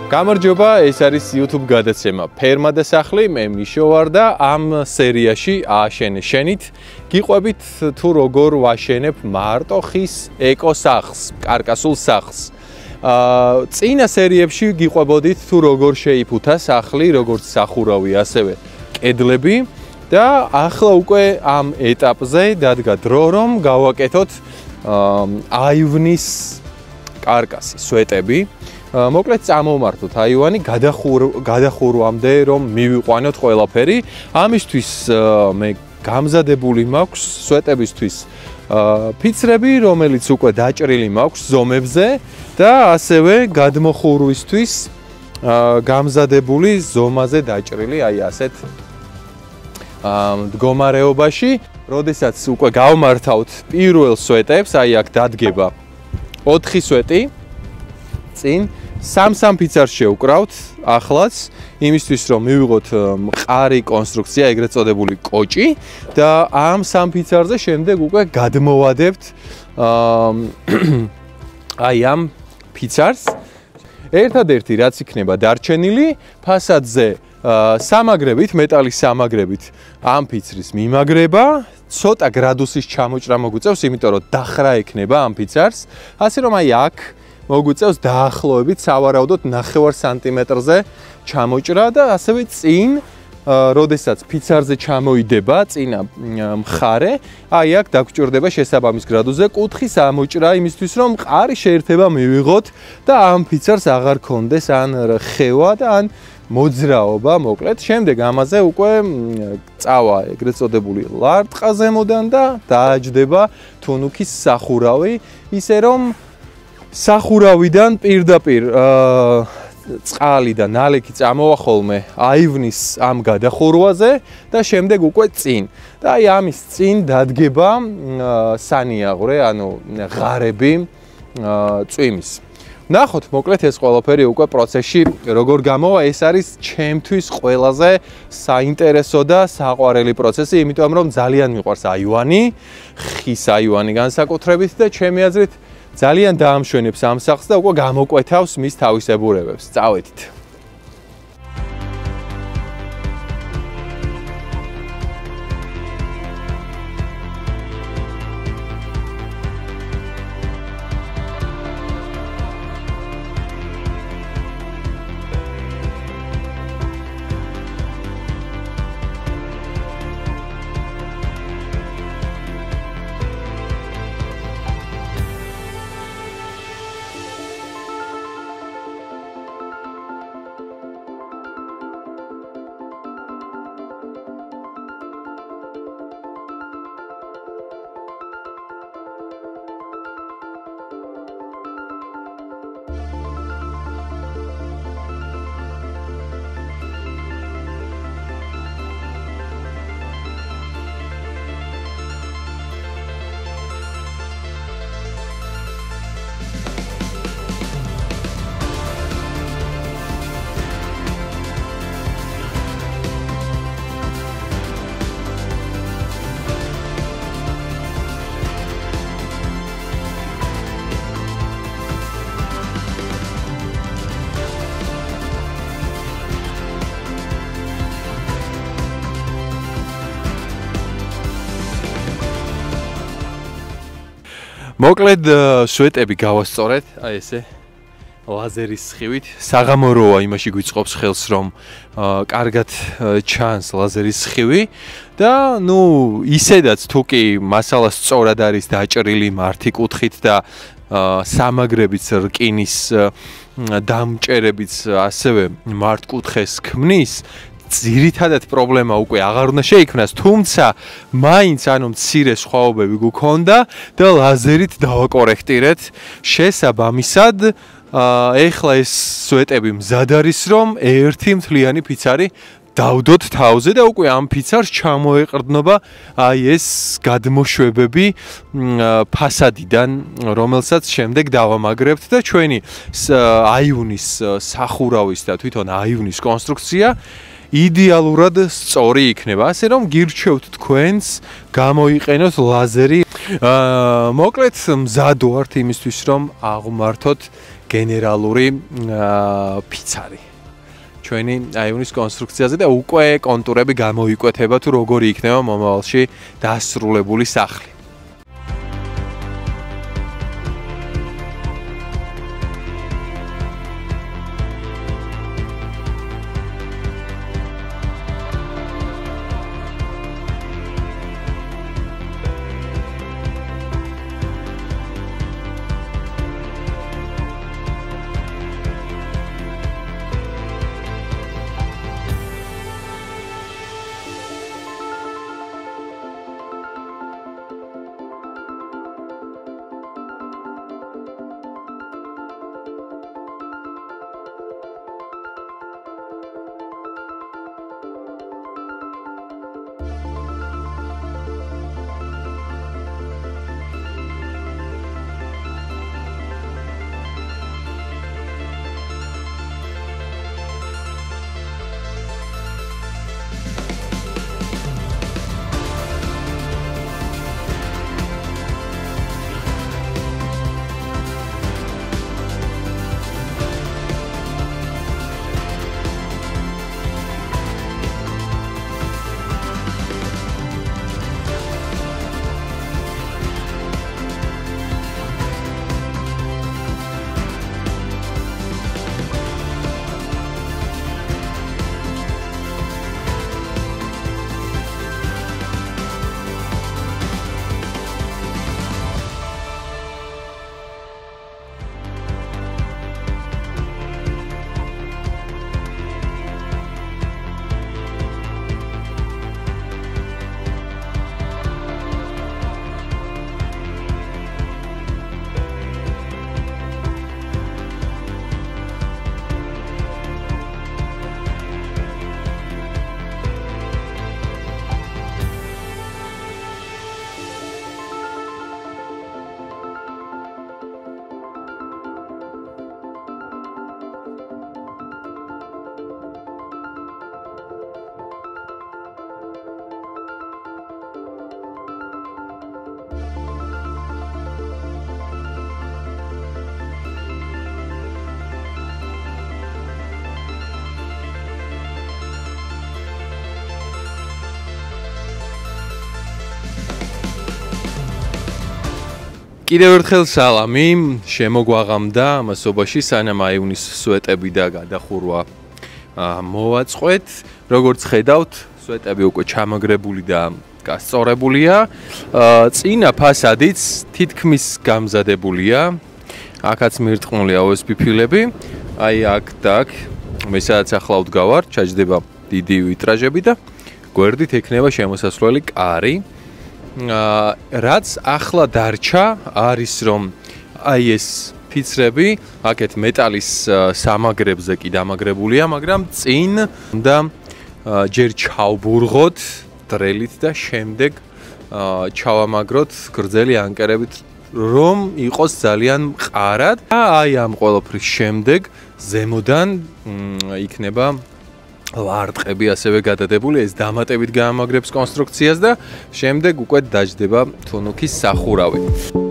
გამარჯობა, ეს არის YouTube გადაცემა ფერმა და სახლი, მე მიშო ვარ და ამ სერიაში ააშენე შენით გიყვებით თუ როგორ ვაშენებ მარტო ხის ეკოსახლს, კარკასულ სახლს. წინა სერიებში გიყვებოდით თუ როგორ შეიფუთა სახლი, როგორც სახურავი, ასევე კედლები და ახლა უკვე ამ ეტაპზე დადგა დრო, რომ გავაკეთოთ აივნის კარკასი, სვეტები. მოკლედ წამოვმართოთ აივანი გადახურვამდე რომ მივიყვანოთ ყველაფერი. ამისთვის მე გამზადებული მაქვს სვეტებისთვის ფიცრები, რომელიც უკვე დაჭრილი მაქვს ზომებზე და ასევე გადმოხურვისთვის გამზადებული ზომაზე დაჭრილი, აი ასეთ მდგომარეობაში. როდესაც უკვე გავმართავთ პირველ სვეტებს, აი აქ დადგება 4 სვეტი წინ 3 ფიცარს შევკრავთ ახლაც, იმისთვის რომ მივიღოთ მყარი კონსტრუქცია, ეგრეთ წოდებული კოჭი და ამ 3 ფიცარზე შემდეგ უკვე გადმოვადებთ აი ამ ფიცარს. ერთადერთი რაც იქნება დარჩენილი, ფასადზე სამაგრებით, მეტალის სამაგრებით ამ ფიცრის მიმაგრება, ცოტა გრადუსის ჩამოჭრა მოგვიწევს, იმიტომ რომ დახრა ექნება ამ ფიცარს, ასე რომ აი აქ მოგვიწევს დაახლოებით სავარაუდოდ 9 სანტიმეტრზე ჩამოჭრა და ასევე წინ, როდესაც ფიცარზე ჩამოიდება წინა მხარე, აი აქ დაგჭირდება შესაბამის გრადუსზე კუთხის ამოჭრა იმისთვის, რომ მყარი შეერთება მივიღოთ და ამ ფიცარს აღარ კონდეს ან რხევა და ან მოძრაობა, მოკლედ. შემდეგ ამაზე უკვე წავა ეგრეთ წოდებული ლარტყა ზემოდან და დააჯდება თუნუქის სახურავი, ისე რომ სახურავიდან პირდაპირ წყალი და ნალექი წამოვა ხოლმე აივნის ამ გადახურვაზე და შემდეგ უკვე წინ. და აი ამის წინ დადგება სანიაღვრე, ანუ ღარები წვიმის. ნახოთ, მოკლედ ეს ყველაფერი უკვე პროცესში როგორ გამოვა, ეს არის ჩემთვის ყველაზე საინტერესო და საყვარელი პროცესი, იმიტომ რომ ძალიან მიყვარს აივანი, ხის აივანი განსაკუთრებით და ჩემი აზრით ძალიან დაამშვენებს ამ სახლს და უკვე გამოკვეთავს მის თავისებურებებს. წავედით. მოკლედ სვეტები გავასწორეთ, აი ესე ლაზერის სხივით. საღამოროა, იმაში გვიწყობს ხელს, რომ კარგად ჩანს ლაზერის სხივი და ნუ ისედაც თუ კი მასალა სწორად არის დაჭრილი მართი კუთხით და სამაგრებიც რკინის დამჭერებიც ასევე მართკუთხეს ქმნის, ძირითადად პრობლემა უკვე აღარ უნდა შეიქმნას, თუმცა მაინც ანუ მცირე სხვაობები გქონდა და ლაზერით დავაკორექტირეთ. შესაბამისად, ეხლა ეს სვეტები მზად არის, რომ ერთი მთლიანი ფიცარი დავდოთ თავზე და უკვე ამ ფიცარს ჩამოეყრდნობა აი ეს გადმოშვებები ფასადიდან, რომელსაც შემდეგ დავამაგრებთ და ჩვენი აივნის სახურავის და თვითონ აივნის კონსტრუქცია იდეალურად სწორი იქნება, ასე რომ გირჩევთ თქვენს გამოიყენოთ ლაზერი. მოკლედ მზად ვართ იმისთვის, რომ აღმართოთ გენერალური ფიცარი ჩვენი აივნის კონსტრუქციაზე და უკვე კონტურები გამოიკვეთება თუ როგორი იქნება მომავალში დასრულებული სახლი. კიდევ ერთხელ სალამი, შემოგვაღამდა ამასობაში, სანამ აივნის სვეტები და გადახურვა მოვაწყვეთ. როგორც ხედავთ, სვეტები უკვე ჩამაგრებული და გასწორებულია. წინა ფასადიც თითქმის გამზადებულია. აქაც მირტყმულია OSB ფილები. აი აქ და აქ, მე სადაც ახლა ვდგავარ, ჩაჯდება დიდი ვიტრაჟები და გვერდით ექნება შემოსასვლელი კარი. რაც ახლა დარჩა არის რომ აი ეს ფიცრები აქეთ მეტალის სამაგრებზე კი დამაგრებულია, მაგრამ წინ და ჯერ ჩავბურღოთ დრელით და შემდეგ ჩავამაგროთ გრძელი ანკერებით, რომ იყოს ძალიან მყარად. აი ამ ყველაფრის შემდეგ ზემოდან იქნება ვარტყები ასევე გადადებული, ეს დამატებით გაამაგრებს კონსტრუქციას და შემდეგ უკვე დაჯდება თუნუქის სახურავი.